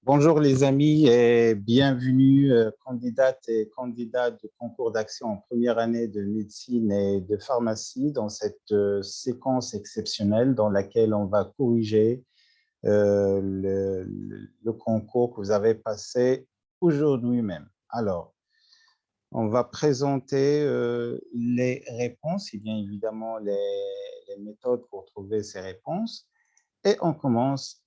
Bonjour les amis et bienvenue candidates et candidats du concours d'action en première année de médecine et de pharmacie dans cette séquence exceptionnelle dans laquelle on va corriger le concours que vous avez passé aujourd'hui même. Alors, on va présenter les réponses et bien évidemment les méthodes pour trouver ces réponses et on commence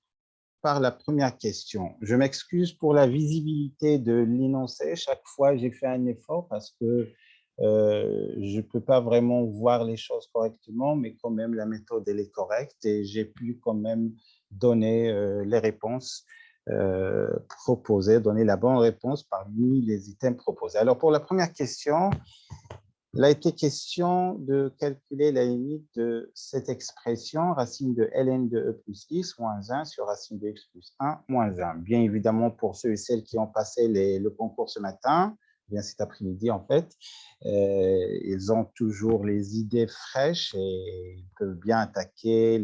par la première question. Je m'excuse pour la visibilité de l'énoncé. Chaque fois, j'ai fait un effort parce que je ne peux pas vraiment voir les choses correctement, mais quand même, la méthode, elle est correcte et j'ai pu quand même donner les réponses proposées, donner la bonne réponse parmi les items proposés. Alors, pour la première question, il a été question de calculer la limite de cette expression, racine de ln de e plus x moins 1 sur racine de x plus 1 moins 1. Bien évidemment, pour ceux et celles qui ont passé le concours ce matin, bien cet après-midi en fait, ils ont toujours les idées fraîches et ils peuvent bien attaquer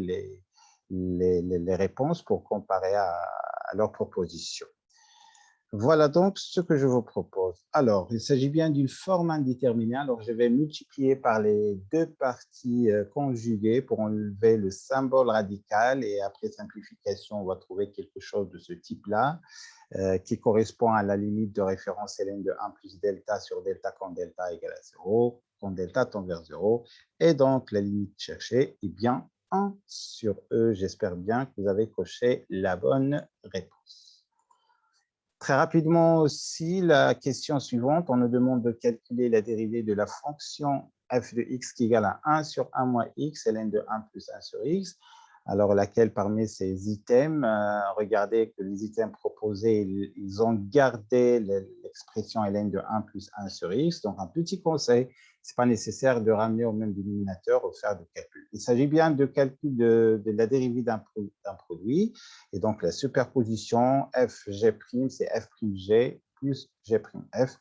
les réponses pour comparer à leurs propositions. Voilà donc ce que je vous propose. Alors, il s'agit bien d'une forme indéterminée. Alors, je vais multiplier par les deux parties conjuguées pour enlever le symbole radical et après simplification, on va trouver quelque chose de ce type-là qui correspond à la limite de référence ln de 1 plus delta sur delta quand delta égale à 0, quand delta tend vers 0. Et donc, la limite cherchée est bien 1 sur E. J'espère bien que vous avez coché la bonne réponse. Très rapidement aussi, la question suivante, on nous demande de calculer la dérivée de la fonction f de x qui égale à 1 sur 1 moins x, ln de 1 plus 1 sur x. Alors, laquelle parmi ces items, regardez que les items proposés, ils ont gardé l'expression ln de 1 plus 1 sur x. Donc, un petit conseil, ce n'est pas nécessaire de ramener au même dénominateur ou faire de calcul. Il s'agit bien de calcul de la dérivée d'un produit. Et donc, la superposition fg', c'est f'g plus g'f.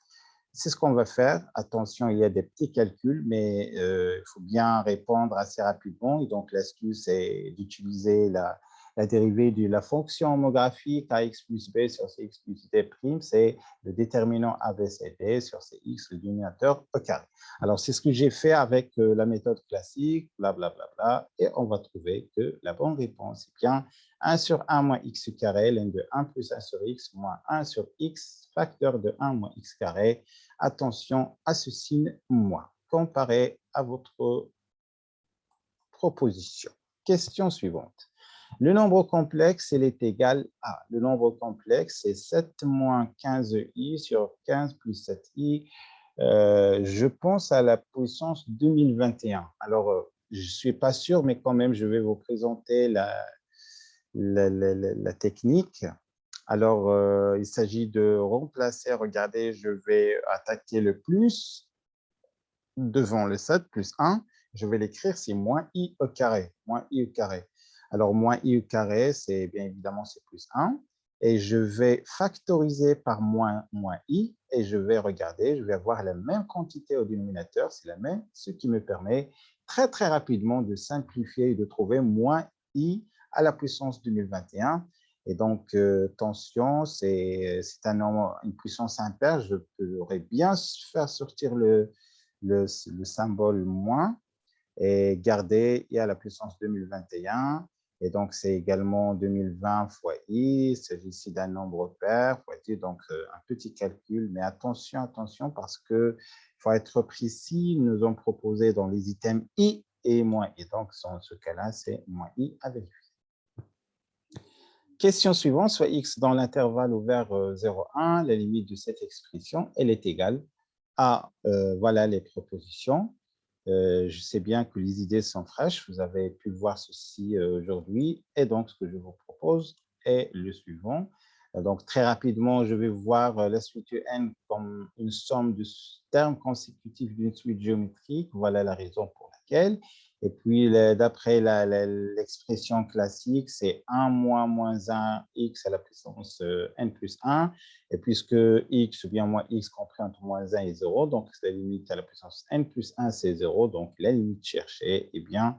C'est ce qu'on va faire. Attention, il y a des petits calculs, mais il faut bien répondre assez rapidement. Et donc, l'astuce est d'utiliser la dérivée de la fonction homographique ax plus b sur cx plus d', c'est le déterminant ABCD sur cx, le dénominateur e carré. Alors, c'est ce que j'ai fait avec la méthode classique, blablabla, et on va trouver que la bonne réponse est bien 1 sur 1 moins x carré, ln de 1 plus 1 sur x moins 1 sur x, facteur de 1 moins x carré. Attention à ce signe moins, comparé à votre proposition. Question suivante. Le nombre complexe, il est égal à, le nombre complexe, c'est 7 moins 15i sur 15 plus 7i. Je pense à la puissance 2021. Alors, je ne suis pas sûr, mais quand même, je vais vous présenter la technique. Alors, il s'agit de remplacer, regardez, je vais attaquer le plus devant le 7 plus 1. Je vais l'écrire, c'est moins i au carré, moins i au carré. Alors, moins i au carré, c'est bien évidemment, c'est plus 1. Et je vais factoriser par moins i et je vais regarder, je vais avoir la même quantité au dénominateur, c'est la même, ce qui me permet très rapidement de simplifier et de trouver moins i à la puissance 2021. Et donc, tension, c'est une puissance impaire. Je pourrais bien faire sortir le symbole moins et garder i à la puissance 2021. Et donc, c'est également 2020 fois i. Il s'agit ici d'un nombre pair fois i. Donc, un petit calcul. Mais attention, parce qu'il faut être précis. Ils nous ont proposé dans les items i et moins i. Donc, dans ce cas-là, c'est moins i avec lui. Question suivante, soit x dans l'intervalle ouvert 0,1, la limite de cette expression, elle est égale à, voilà les propositions. Je sais bien que les idées sont fraîches, vous avez pu voir ceci aujourd'hui, et donc ce que je vous propose est le suivant. Donc très rapidement, je vais voir la suite n comme une somme de termes consécutifs d'une suite géométrique, voilà la raison pour laquelle. Et puis, d'après l'expression classique, c'est 1 moins 1 x à la puissance n plus 1. Et puisque x ou bien moins x compris entre moins 1 et 0, donc la limite à la puissance n plus 1, c'est 0. Donc, la limite cherchée est bien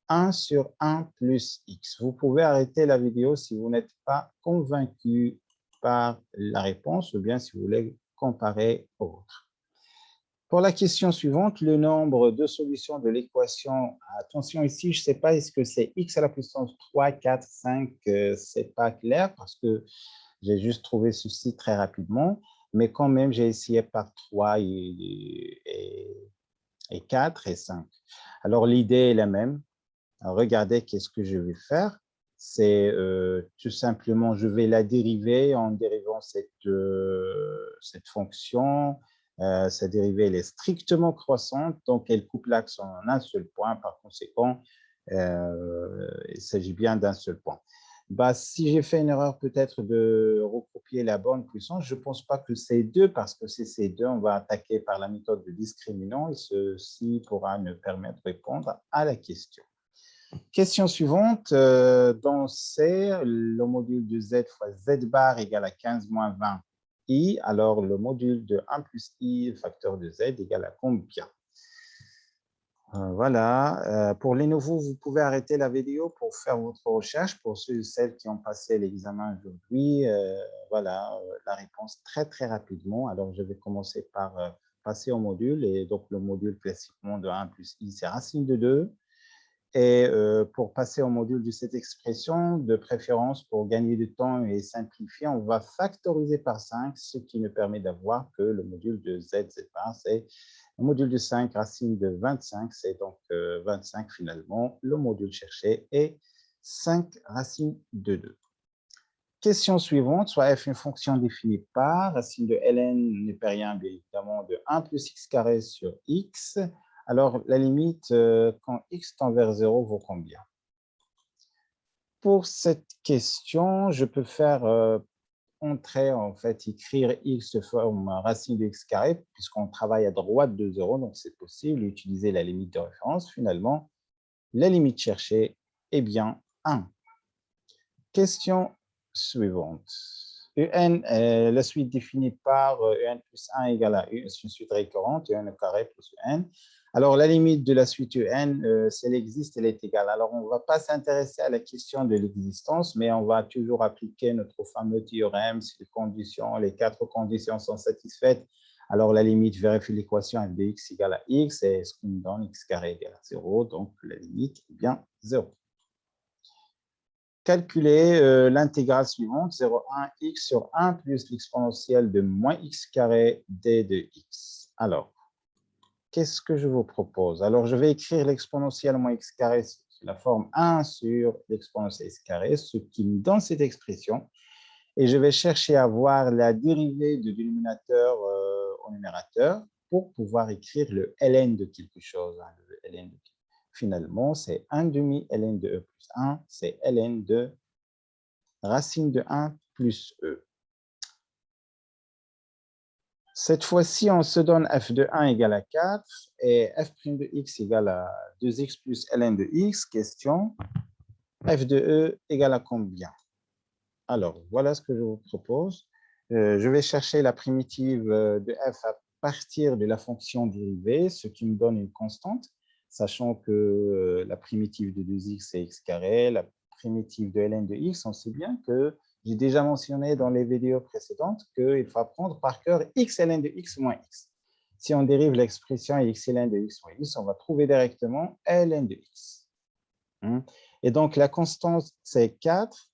1 sur 1 plus x. Vous pouvez arrêter la vidéo si vous n'êtes pas convaincu. par la réponse ou bien si vous voulez comparer aux autres. Pour la question suivante, le nombre de solutions de l'équation, attention ici, je ne sais pas, est-ce que c'est x à la puissance 3, 4, 5, ce n'est pas clair parce que j'ai juste trouvé ceci très rapidement, mais quand même, j'ai essayé par 3 et 4 et 5. Alors, l'idée est la même. Alors, regardez, qu'est-ce que je vais faire? C'est tout simplement, je vais la dériver en dérivant cette fonction. Sa dérivée, elle est strictement croissante, donc elle coupe l'axe en un seul point. Par conséquent, il s'agit bien d'un seul point. Bah, si j'ai fait une erreur peut-être de recopier la bonne puissance, je ne pense pas que c'est 2 parce que c'est ces 2, on va attaquer par la méthode de discriminant et ceci pourra nous permettre de répondre à la question. Question suivante, dans C, le module de Z fois Z bar égale à 15 moins 20 I, alors le module de 1 plus I, le facteur de Z, égale à combien? Voilà, pour les nouveaux, vous pouvez arrêter la vidéo pour faire votre recherche. Pour ceux et celles qui ont passé l'examen aujourd'hui, voilà, la réponse très rapidement. Alors, je vais commencer par passer au module. Et donc, le module classiquement de 1 plus I, c'est racine de 2. Et pour passer au module de cette expression, de préférence pour gagner du temps et simplifier, on va factoriser par 5, ce qui nous permet d'avoir que le module de Z, Z bar, c'est le module de 5, racine de 25, c'est donc 25 finalement. Le module cherché est 5 racine de 2. Question suivante, soit f une fonction définie par, racine de ln n'est pas rien, bien évidemment, de 1 plus x carré sur x. Alors, la limite, quand x tend vers 0, vaut combien? Pour cette question, je peux faire entrer, en fait, écrire x de forme racine de x carré, puisqu'on travaille à droite de 0, donc c'est possible, utiliser la limite de référence. Finalement, la limite cherchée est bien 1. Question suivante. Un, la suite définie par un plus 1 égale à 1, c'est une suite récurrente, un au carré plus un. Alors, la limite de la suite un, si elle existe, elle est égale. Alors, on ne va pas s'intéresser à la question de l'existence, mais on va toujours appliquer notre fameux théorème si les 4 conditions sont satisfaites. Alors, la limite vérifie l'équation f de x égale à x, et ce qui nous donne x carré égale à 0, donc la limite est bien 0. Calculer l'intégrale suivante, 0,1x sur 1 plus l'exponentielle de moins x carré d de x. Alors, qu'est-ce que je vous propose? Alors, je vais écrire l'exponentielle moins x carré sous la forme 1 sur l'exponentielle x carré, ce qui me donne cette expression. Et je vais chercher à voir la dérivée du dénominateur au numérateur pour pouvoir écrire le ln de quelque chose. Le ln de Finalement, c'est 1 demi ln de e plus 1, c'est ln de racine de 1 plus e. Cette fois-ci, on se donne f de 1 égale à 4 et f' de x égale à 2x plus ln de x. Question, f de e égale à combien? Alors, voilà ce que je vous propose. Je vais chercher la primitive de f à partir de la fonction dérivée, ce qui me donne une constante, sachant que la primitive de 2x est x carré, la primitive de ln de x, on sait bien que j'ai déjà mentionné dans les vidéos précédentes qu'il faut apprendre par cœur x ln de x moins x. Si on dérive l'expression x ln de x moins x, on va trouver directement ln de x. Et donc, la constante, c'est 4.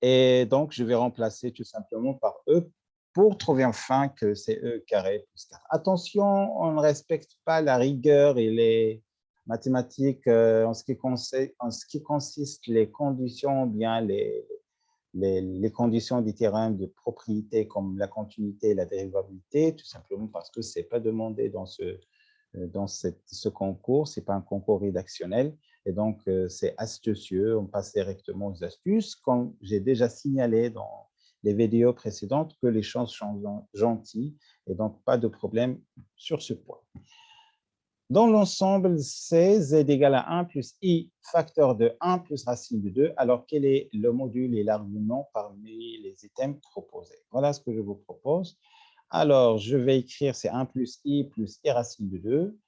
Et donc, je vais remplacer tout simplement par E pour trouver enfin que c'est E carré plus 4. Attention, on ne respecte pas la rigueur et les mathématiques en ce qui consiste les conditions, bien les conditions des théorèmes de propriété comme la continuité et la dérivabilité, tout simplement parce que ce n'est pas demandé dans ce concours, ce n'est pas un concours rédactionnel. Et donc, c'est astucieux, on passe directement aux astuces. Comme j'ai déjà signalé dans les vidéos précédentes que les chances sont gentilles et donc pas de problème sur ce point. Dans l'ensemble, c'est z égale à 1 plus i facteur de 1 plus racine de 2. Alors, quel est le module et l'argument parmi les items proposés? Voilà ce que je vous propose. Alors, je vais écrire, c'est 1 plus i racine de 2.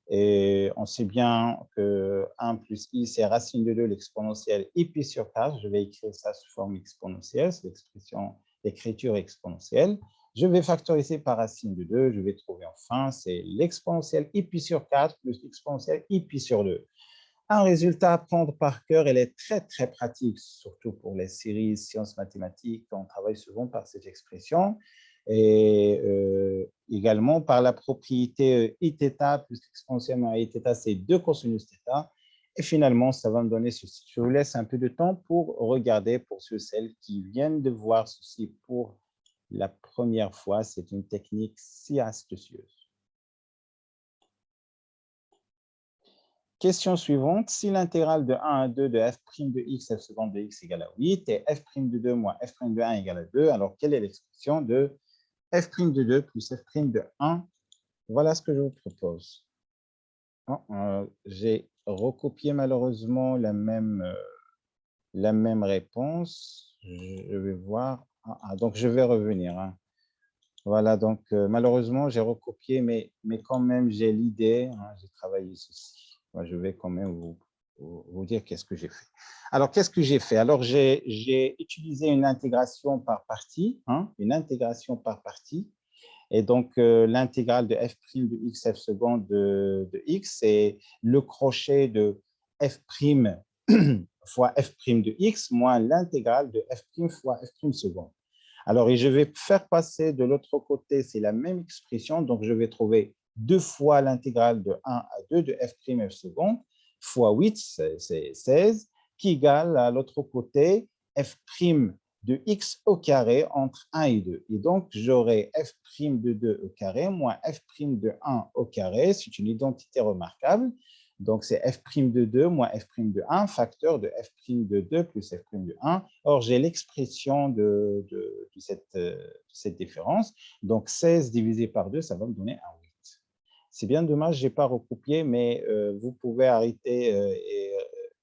Et on sait bien que 1 plus i, c'est racine de 2, l'exponentielle i pi sur 4. Je vais écrire ça sous forme exponentielle, c'est l'expression d'écriture exponentielle. Je vais factoriser par racine de 2. Je vais trouver enfin, c'est l'exponentielle i pi sur 4 plus l'exponentielle i pi sur 2. Un résultat à prendre par cœur, elle est très, très pratique, surtout pour les séries sciences mathématiques. On travaille souvent par cette expression. Et également par la propriété iθ plus exponentiellement iθ, c'est 2 cosinus θ. Et finalement, ça va me donner ceci. Je vous laisse un peu de temps pour regarder, pour ceux et celles qui viennent de voir ceci pour la première fois. C'est une technique si astucieuse. Question suivante, si l'intégrale de 1 à 2 de f' de x f seconde de x égale à 8 et f' de 2 moins f' de 1 égale à 2, alors quelle est l'expression de f' de 2 plus f' de 1? Voilà ce que je vous propose. J'ai recopié malheureusement la même réponse. Je vais voir. Donc, je vais revenir. Voilà, donc malheureusement, j'ai recopié, mais quand même, j'ai l'idée. J'ai travaillé ceci. Moi, je vais quand même vous dire qu'est-ce que j'ai fait. Alors, qu'est-ce que j'ai fait? Alors, j'ai utilisé une intégration par partie, une intégration par partie. Et donc, l'intégrale de f' de x f seconde de x, c'est le crochet de f' fois f' de x moins l'intégrale de f' fois f' seconde. Alors, et je vais faire passer de l'autre côté, c'est la même expression, donc je vais trouver 2 fois l'intégrale de 1 à 2 de f' f seconde fois 8, c'est 16, qui égale à l'autre côté f' de x au carré entre 1 et 2. Et donc, j'aurai f' de 2 au carré moins f' de 1 au carré. C'est une identité remarquable. Donc, c'est f' de 2 moins f' de 1, facteur de f' de 2 plus f' de 1. Or, j'ai l'expression de cette différence. Donc, 16 divisé par 2, ça va me donner un 8. C'est bien dommage, je n'ai pas recopié, mais vous pouvez arrêter et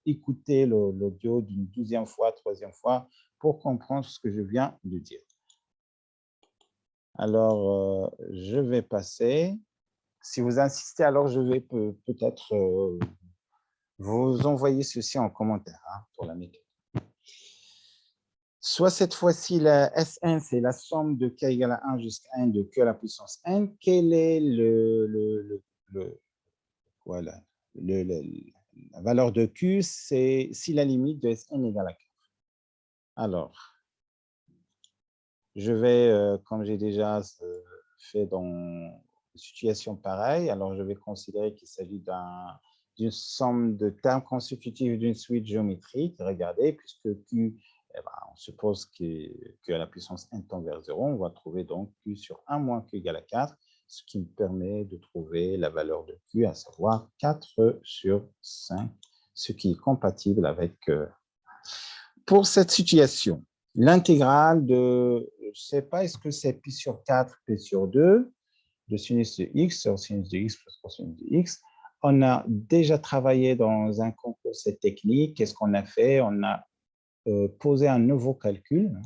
écouter l'audio d'une 12e fois, 3e fois, pour comprendre ce que je viens de dire. Alors, je vais passer. Si vous insistez, alors je vais peut-être vous envoyer ceci en commentaire pour la méthode. Soit cette fois-ci, la Sn, c'est la somme de k égale à 1 jusqu'à n de q à la puissance n. Quel est voilà, la valeur de q, c'est si la limite de Sn égale à 4. Alors, je vais, comme j'ai déjà fait dans une situation pareille, alors je vais considérer qu'il s'agit d'une somme de termes consécutifs d'une suite géométrique. Regardez, puisque Q, on suppose que à la puissance n tend vers 0, on va trouver donc Q sur 1 moins Q égale à 4, ce qui me permet de trouver la valeur de Q, à savoir 4 sur 5, ce qui est compatible avec... Pour cette situation, l'intégrale de, je ne sais pas, est-ce que c'est pi sur 4, pi sur 2, de sinus de x sur sinus de x plus cosinus de x. On a déjà travaillé dans un concours cette technique. Qu'est-ce qu'on a fait? On a posé un nouveau calcul.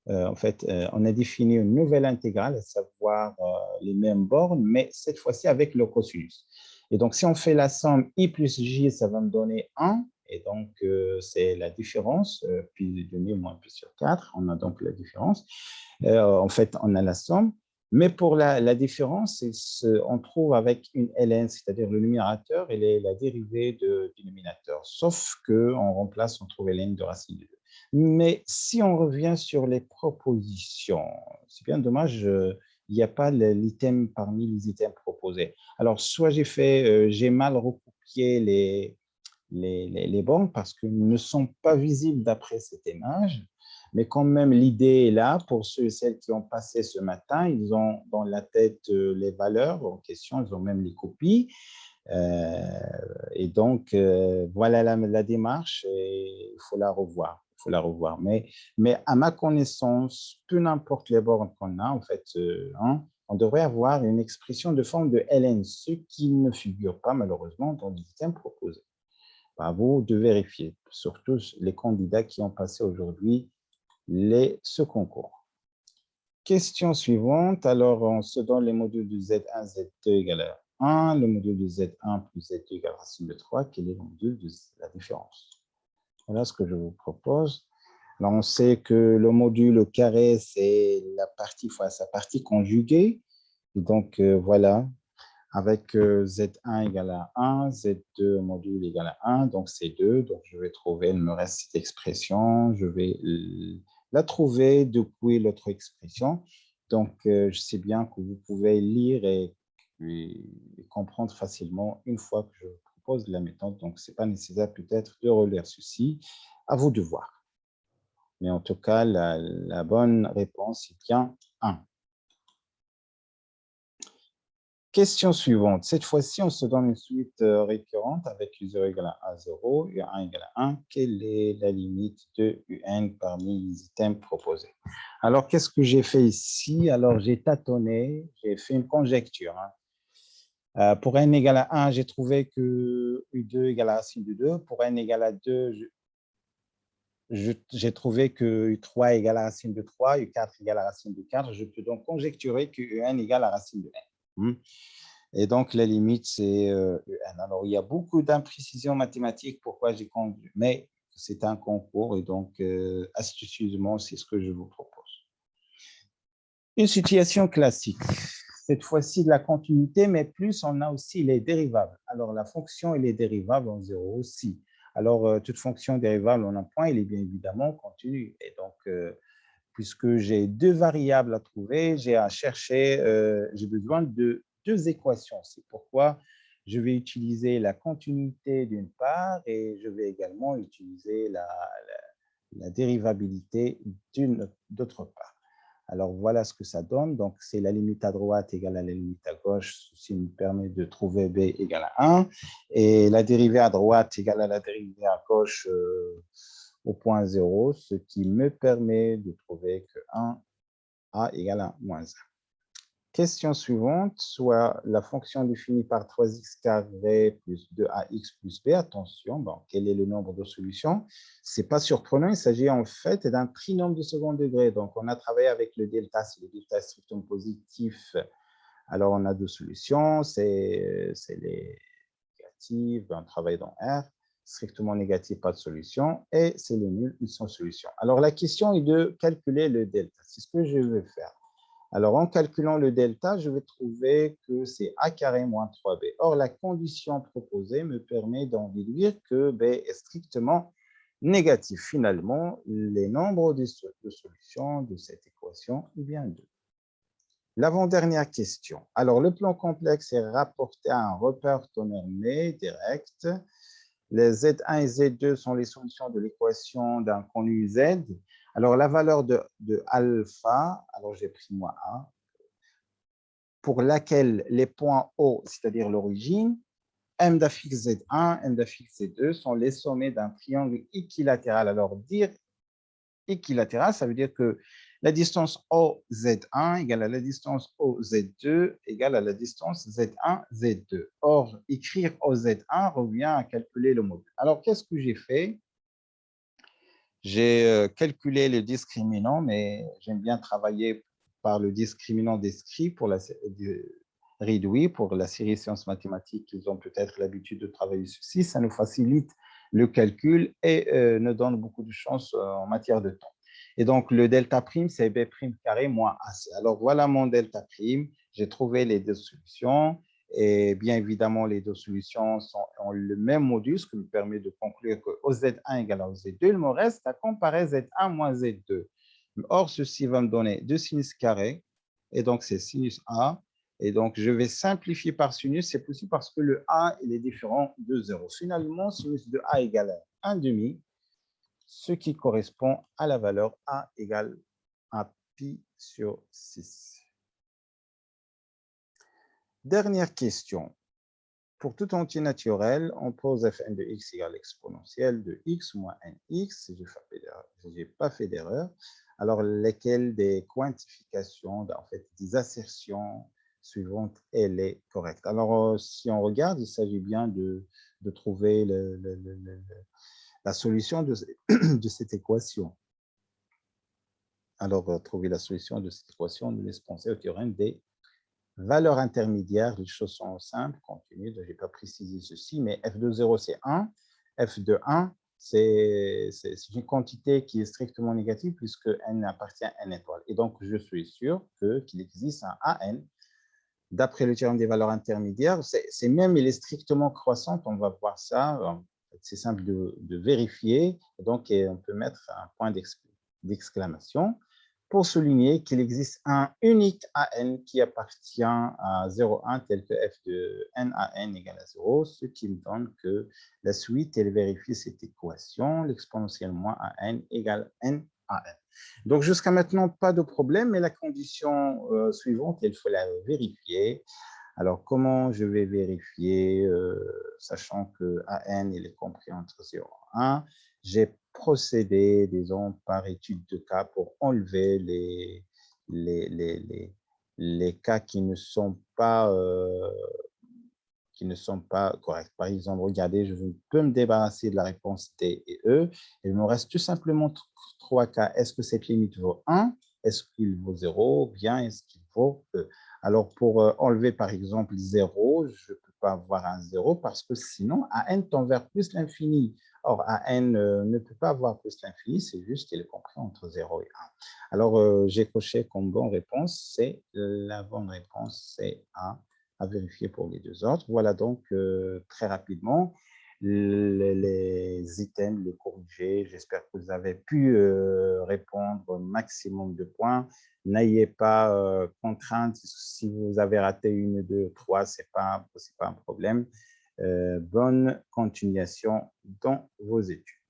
En fait, on a défini une nouvelle intégrale, à savoir les mêmes bornes, mais cette fois-ci avec le cosinus. Et donc, si on fait la somme i plus j, ça va me donner 1. Et donc, c'est la différence, pi demi moins pi sur 4. On a donc la différence. En fait, on a la somme. Mais pour la différence, on trouve avec une ln, c'est-à-dire le numérateur, et la dérivée du dénominateur. Sauf qu'on remplace, on trouve ln de racine de 2. Mais si on revient sur les propositions, c'est bien dommage, il n'y a pas l'item parmi les items proposés. Alors, soit j'ai mal recopié les bornes parce qu'elles ne sont pas visibles d'après cette image, mais quand même, l'idée est là pour ceux et celles qui ont passé ce matin. Ils ont dans la tête les valeurs en question, ils ont même les copies. Et donc, voilà la démarche et il faut la revoir. Il faut la revoir. Mais à ma connaissance, peu importe les bornes qu'on a, en fait, on devrait avoir une expression de forme de ln, ce qui ne figure pas malheureusement dans les items proposés. À vous de vérifier, surtout les candidats qui ont passé aujourd'hui ce concours. Question suivante. Alors, on se donne les modules de Z1, Z2 égale Z1, le module de Z1 plus Z2 égale racine de 3. Quel est le module de la différence? Voilà ce que je vous propose. Alors, on sait que le module carré, c'est la partie fois sa partie conjuguée. Et donc, voilà, avec Z1 égale à 1, Z2 module égale à 1, donc c'est 2. Donc, je vais trouver, il me reste cette expression. Je vais la trouver depuis l'autre expression. Donc, je sais bien que vous pouvez lire et comprendre facilement une fois que je vous propose la méthode. Donc, ce n'est pas nécessaire peut-être de relire ceci. À vous de voir. Mais en tout cas, la bonne réponse est bien 1. Question suivante. Cette fois-ci, on se donne une suite récurrente avec U0 égale à 0 et 1 égale à 1. Quelle est la limite de UN parmi les items proposés? Alors, qu'est-ce que j'ai fait ici? Alors, j'ai tâtonné, j'ai fait une conjecture. Pour n égale à 1, j'ai trouvé que U2 égale à racine de 2. Pour n égale à 2, j'ai trouvé que U3 égale à racine de 3, U4 égale à racine de 4. Je peux donc conjecturer que UN égale à racine de n. Et donc, la limite, c'est UN. Alors, il y a beaucoup d'imprécisions mathématiques. Pourquoi j'ai conduit? Mais c'est un concours et donc, astucieusement, c'est ce que je vous propose. Une situation classique. Cette fois-ci, de la continuité, mais plus, on a aussi les dérivables. Alors, la fonction et les dérivables en 0 aussi. Alors, toute fonction dérivable en un point, il est bien évidemment continue. Et donc, puisque j'ai deux variables à trouver, j'ai à chercher, j'ai besoin de deux équations. C'est pourquoi je vais utiliser la continuité d'une part et je vais également utiliser la dérivabilité d'autre part. Alors, voilà ce que ça donne. Donc, c'est la limite à droite égale à la limite à gauche. Ceci me permet de trouver B égale à 1. Et la dérivée à droite égale à la dérivée à gauche au point 0, ce qui me permet de trouver que 1A égale à moins 1. Question suivante, soit la fonction définie par 3x carré plus 2ax plus b. Attention, bon, quel est le nombre de solutions? Ce n'est pas surprenant, il s'agit en fait d'un trinôme de second degré. Donc, on a travaillé avec le delta, c'est le delta strictement positif. Alors, on a deux solutions, c'est les négatives, on travaille dans R. Strictement négatif, pas de solution. Et c'est les nuls, ils sont solution. Alors, la question est de calculer le delta. C'est ce que je vais faire. Alors, en calculant le delta, je vais trouver que c'est a carré moins 3b. Or, la condition proposée me permet d'en déduire que b est strictement négatif. Finalement, les nombres de solutions de cette équation est bien 2. L'avant-dernière question. Alors, le plan complexe est rapporté à un repère normé direct. Les Z1 et Z2 sont les solutions de l'équation d'un connu Z. Alors, la valeur de alpha, alors j'ai pris moi A, pour laquelle les points O, c'est-à-dire l'origine, M d'affixe Z1, M d'affixe Z2 sont les sommets d'un triangle équilatéral. Alors, dire équilatéral, ça veut dire que la distance OZ1 égale à la distance OZ2 égale à la distance Z1, Z2. Or, écrire OZ1 revient à calculer le module. Alors, qu'est-ce que j'ai fait? J'ai calculé le discriminant, mais j'aime bien travailler par le discriminant descrit pour la réduit pour la série sciences mathématiques. Ils ont peut-être l'habitude de travailler ceci. Ça nous facilite le calcul et nous donne beaucoup de chance en matière de temps. Et donc, le delta prime, c'est B prime carré moins AC. Alors, voilà mon delta prime. J'ai trouvé les deux solutions. Et bien évidemment, les deux solutions ont le même module, ce qui me permet de conclure que OZ1 égale à OZ2. Il me reste à comparer Z1 moins Z2. Or, ceci va me donner 2 sinus carrés. Et donc, c'est sinus A. Et donc, je vais simplifier par sinus. C'est possible parce que le A, il est différent de 0. Finalement, sinus de A égale à 1 demi, ce qui correspond à la valeur A égale à pi sur 6. Dernière question. Pour tout entier naturel, on pose fn de x égale l'exponentielle de x moins nx, si je n'ai pas fait d'erreur, alors lesquelles des quantifications, en fait, des assertions suivantes, elle est correcte. Alors, si on regarde, il s'agit bien de trouver la solution de cette équation. Alors, trouver la solution de cette équation nous laisse penser au théorème des Valeur intermédiaire, les choses sont simples, continues, je n'ai pas précisé ceci, mais f de 0, c'est 1. F de 1, c'est une quantité qui est strictement négative puisque n appartient à n étoile. Et donc, je suis sûr qu'il existe un AN d'après le théorème des valeurs intermédiaires. C'est même, il est strictement croissante, on va voir ça. C'est simple de vérifier. Donc, on peut mettre un point d'exclamation pour souligner qu'il existe un unique AN qui appartient à 0,1 tel que f de n à n égale à 0, ce qui me donne que la suite, elle vérifie cette équation, l'exponentielle moins AN égale n à n. Donc, jusqu'à maintenant, pas de problème, mais la condition suivante, il faut la vérifier. Alors, comment je vais vérifier, sachant que AN, il est compris entre 0 et 1, j'ai procédé, disons, par étude de cas pour enlever les cas qui ne sont pas corrects. Par exemple, regardez, je peux me débarrasser de la réponse D et E. Il me reste tout simplement 3 cas. Est-ce que cette limite vaut 1? Est-ce qu'il vaut 0? Bien, est-ce qu'il vaut E? Alors, pour enlever, par exemple, 0, je ne peux pas avoir un 0 parce que sinon, AN tend vers plus l'infini. Or, AN ne peut pas avoir plus l'infini, c'est juste qu'il est compris entre 0 et 1. Alors, j'ai coché comme bonne réponse, c'est la bonne réponse, c'est A, à vérifier pour les deux autres. Voilà donc très rapidement les items, les corrigés. J'espère que vous avez pu répondre au maximum de points. N'ayez pas contrainte. Si vous avez raté 1, 2, 3, ce n'est pas un problème. Bonne continuation dans vos études.